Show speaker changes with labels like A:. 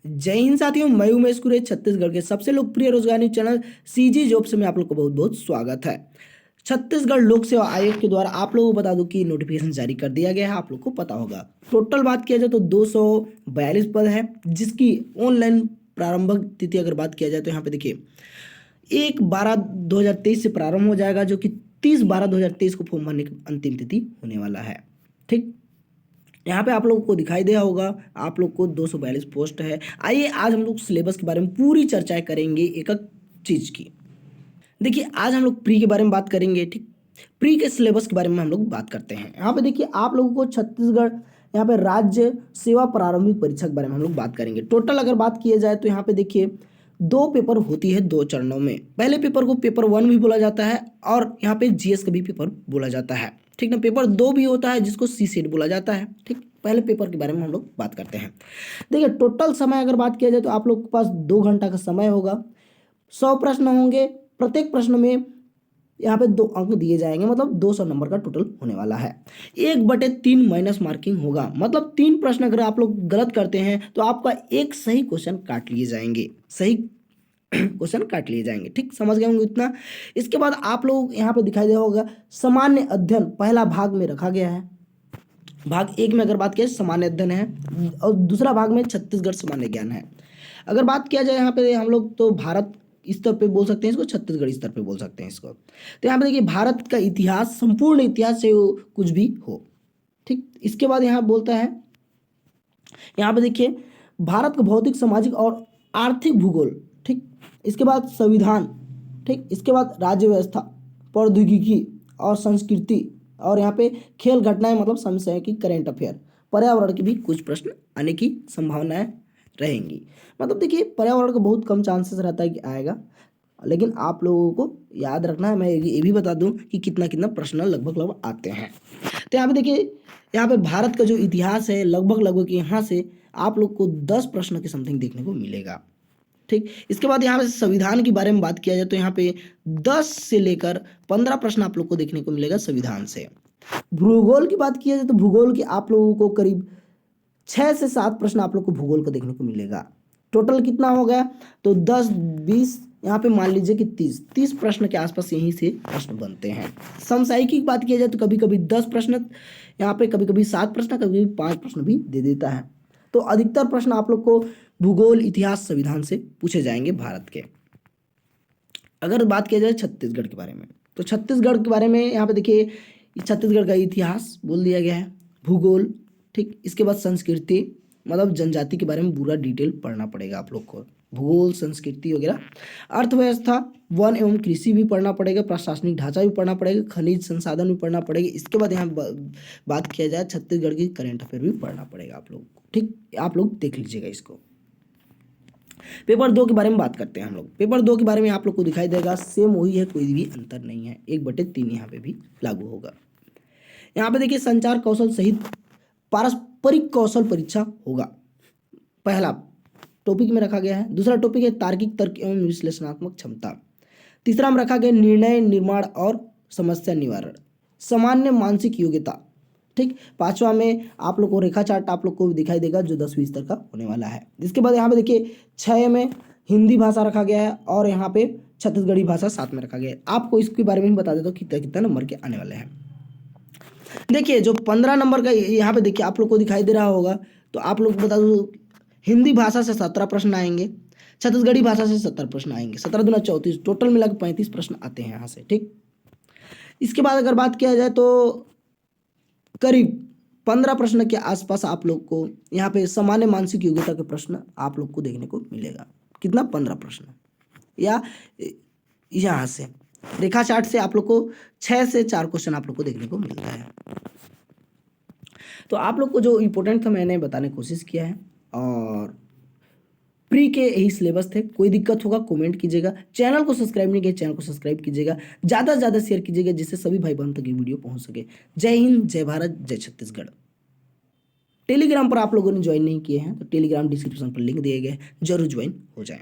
A: जय हिंद साथियों, मैं उमेश कुरे, छत्तीसगढ़ के सबसे लोकप्रिय रोजगार न्यूज चैनल सीजी जॉब्स में आप लोग को बहुत बहुत स्वागत है। छत्तीसगढ़ लोक सेवा आयोग के द्वारा आप लोगों को बता दूं कि नोटिफिकेशन जारी कर दिया गया है। आप लोग को पता होगा, टोटल बात किया जाए तो 242 पद है, जिसकी ऑनलाइन प्रारंभिक तिथि अगर बात किया जाए तो यहाँ पे देखिए 1/12/2023 से प्रारंभ हो जाएगा, जो कि 30/12/2023 को फॉर्म भरने की अंतिम तिथि होने वाला है। ठीक, यहाँ पे आप लोगों को दिखाई दिया होगा, आप लोग को 242 पोस्ट है। आइए आज हम लोग सिलेबस के बारे में पूरी चर्चाएं करेंगे एक एक चीज की। देखिए, आज हम लोग प्री के बारे में बात करेंगे। ठीक, प्री के सिलेबस के बारे में हम लोग बात करते हैं। यहाँ पे देखिए आप लोगों को छत्तीसगढ़ यहाँ पे राज्य सेवा प्रारंभिक परीक्षा के बारे में हम लोग बात करेंगे। टोटल अगर बात किया जाए तो यहाँ पे देखिए 2 पेपर होती है 2 चरणों में। पहले पेपर को पेपर 1 भी बोला जाता है और यहाँ पे जीएस का भी पेपर बोला जाता है। ठीक ना, पेपर 2 भी होता है जिसको सी सेट बोला जाता है। ठीक, पहले पेपर के बारे में हम लोग बात करते हैं। देखिए, टोटल समय अगर बात किया जाए तो आप लोग के पास 2 घंटा का समय होगा। 100 प्रश्न होंगे, प्रत्येक प्रश्न में यहाँ पे 2 अंक दिए जाएंगे, मतलब 200 नंबर का टोटल होने वाला है। 1/3 माइनस मार्किंग होगा, मतलब 3 प्रश्न अगर आप लोग गलत करते हैं तो आपका एक सही क्वेश्चन काट लिए जाएंगे, सही क्वेश्चन काट लिए जाएंगे। ठीक, समझ गए होंगे इतना। इसके बाद आप लोग यहाँ पे दिखाई दे होगा सामान्य अध्ययन पहला भाग में रखा गया है। भाग 1 में अगर बात किया सामान्य अध्ययन है और दूसरा भाग में छत्तीसगढ़ सामान्य ज्ञान है। अगर बात किया जाए यहाँ पे हम लोग तो भारत स्तर पे बोल सकते हैं इसको, छत्तीसगढ़ स्तर पे बोल सकते हैं इसको। तो यहाँ पे देखिए भारत का इतिहास, संपूर्ण इतिहास से कुछ भी हो। ठीक, इसके बाद यहाँ बोलता है, यहाँ पे देखिए भारत का भौतिक, सामाजिक और आर्थिक भूगोल। ठीक, इसके बाद संविधान। ठीक, इसके बाद राज्य व्यवस्था, प्रौद्योगिकी और संस्कृति, और यहाँ पे खेल घटनाएं मतलब समय की करेंट अफेयर, पर्यावरण के भी कुछ प्रश्न आने की संभावनाएं रहेंगी। मतलब देखिए पर्यावरण का बहुत कम चांसेस रहता है कि आएगा, लेकिन आप लोगों को याद रखना है। मैं ये भी बता दूं कि कितना कितना प्रश्न लगभग आते हैं। तो यहाँ पे देखिए, यहाँ पे भारत का जो इतिहास है लगभग यहाँ से आप लोग को 10 प्रश्न के समथिंग देखने को मिलेगा। ठीक, इसके बाद यहाँ पे संविधान के बारे में बात किया जाए तो यहाँ पे 10 से लेकर 15 प्रश्न आप लोग को देखने को मिलेगा संविधान से। भूगोल की बात किया जाए तो भूगोल की आप लोगों को करीब 6 से 7 प्रश्न आप लोग को भूगोल का देखने को मिलेगा। टोटल कितना हो गया तो 10 20, यहाँ पे मान लीजिए कि 30 प्रश्न के आसपास यहीं से प्रश्न बनते हैं। समसामयिकी की बात किया जाए तो कभी कभी 10 प्रश्न, यहाँ पे कभी कभी 7 प्रश्न, कभी कभी 5 प्रश्न भी दे देता है। तो अधिकतर प्रश्न आप लोग को भूगोल, इतिहास, संविधान से पूछे जाएंगे भारत के। अगर बात किया जाए छत्तीसगढ़ के बारे में तो छत्तीसगढ़ के बारे में यहाँ पे देखिए छत्तीसगढ़ का इतिहास बोल दिया गया है, भूगोल। ठीक, इसके बाद संस्कृति मतलब जनजाति के बारे में पूरा डिटेल पढ़ना पड़ेगा आप लोग को, भूगोल, संस्कृति वगैरह। अर्थव्यवस्था, वन एवं कृषि भी पढ़ना पड़ेगा, प्रशासनिक ढांचा भी पढ़ना पड़ेगा, खनिज संसाधन भी पढ़ना पड़ेगा। इसके बाद यहाँ बात किया जाए छत्तीसगढ़ की करेंट अफेयर भी पढ़ना पड़ेगा आप लोग को। ठीक, आप लोग देख लीजिएगा इसको। पेपर 2 के बारे में बात करते हैं हम लोग। पेपर 2 के बारे में आप लोग को दिखाई देगा सेम वही है, कोई भी अंतर नहीं है। 1/3 यहाँ पे भी लागू होगा। यहाँ पे देखिए संचार कौशल सहित पारस्परिक कौशल परीक्षा होगा, पहला टॉपिक में रखा गया है। दूसरा टॉपिक है तार्किक तर्क एवं विश्लेषणात्मक क्षमता। तीसरा में रखा गया निर्णय निर्माण और समस्या निवारण, सामान्य मानसिक योग्यता। ठीक, 5वां में आप लोग को रेखा चार्ट आप लोग को दिखाई देगा जो 10वीं स्तर का होने वाला है। इसके बाद यहाँ पे देखिए 6 में हिंदी भाषा रखा गया है और यहाँ पे छत्तीसगढ़ी भाषा 7 में रखा गया है। आपको इसके बारे में भी बता देता हूँ कितना कितना नंबर के आने वाले हैं। देखिए जो 15 नंबर का यहाँ पे देखिए आप लोग को दिखाई दे रहा होगा, तो आप लोग बता दो हिंदी भाषा से 17 प्रश्न आएंगे, छत्तीसगढ़ी भाषा से 70 प्रश्न आएंगे, 17 दूना 34, टोटल मिला के 35 प्रश्न आते हैं यहाँ से। ठीक, इसके बाद अगर बात किया जाए तो करीब 15 प्रश्न के आसपास आप लोग को यहाँ पे सामान्य मानसिक योग्यता के प्रश्न आप लोग को देखने को मिलेगा। कितना, 15 प्रश्न। या यहाँ से रेखा चार्ट से आप लोग को 6 से 4 क्वेश्चन आप लोग को देखने को मिलता है। तो आप लोग को जो इम्पोर्टेंट था मैंने बताने की कोशिश किया है, और प्री के यही सिलेबस थे। कोई दिक्कत होगा कमेंट कीजिएगा, चैनल को सब्सक्राइब नहीं किया चैनल को सब्सक्राइब कीजिएगा, ज़्यादा से ज़्यादा शेयर कीजिएगा जिससे सभी भाई बहन तक ये वीडियो पहुंच सके। जय हिंद, जय भारत, जय छत्तीसगढ़। टेलीग्राम पर आप लोगों ने ज्वाइन नहीं किए हैं तो टेलीग्राम डिस्क्रिप्शन पर लिंक दिए गए, जरूर ज्वाइन हो जाए।